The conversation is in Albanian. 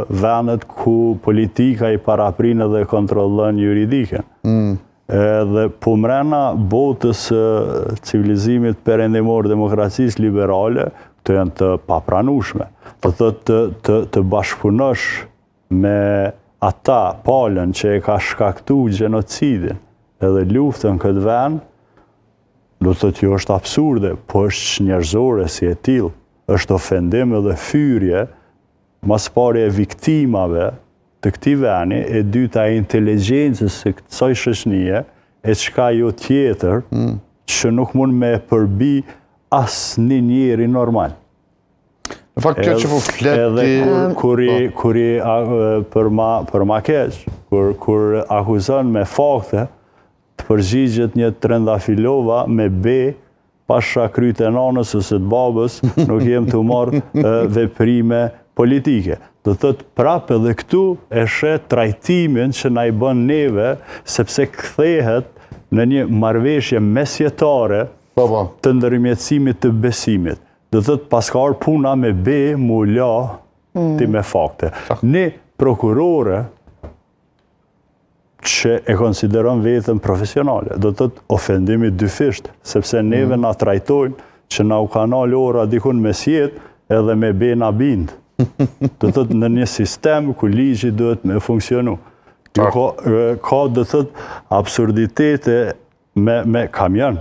vendet ku politika i paraprinë dhe kontrollon juridike. Edhe po mrena botës civilizimit perëndimor demokracisë liberale, të janë të papranueshme. Të bashkëpunosh me ata palën që e ka shkaktuar gjenocidin edhe luftën këtë vend, do të thotë jo është absurde, po është njerëzore si e tillë, është ofendim edhe fyrje, mas pari e viktimave të këtij vendi, e dyta e inteligjencës së kësaj shoqënie, e çka jo tjetër që nuk mund me përbi asnjë njeri normal. Në fakt kjo që po flet edhe për ma keq, kur akuzon me fakte, të përgjigjet një trëndafilova me be, pasha kryt e nanës ose të babës, nuk jem të marrë veprime politike. Do të thotë prapë edhe këtu e shet trajtimin që na i bën neve, sepse kthehet në një marrëveshje mesjetare të ndërmjetësimit të besimit. Do të thotë paska ardhur puna me be, mu la ti me fakte. Një prokurore që e konsideron vetën profesionale, do të thotë ofendimi dyfisht, sepse neve na trajtojnë që na u kanal ora dikun me sjet edhe me be na bind. Do të thotë në një sistem ku ligji duhet me funksionu. Ka do të thotë absurditete me kamion.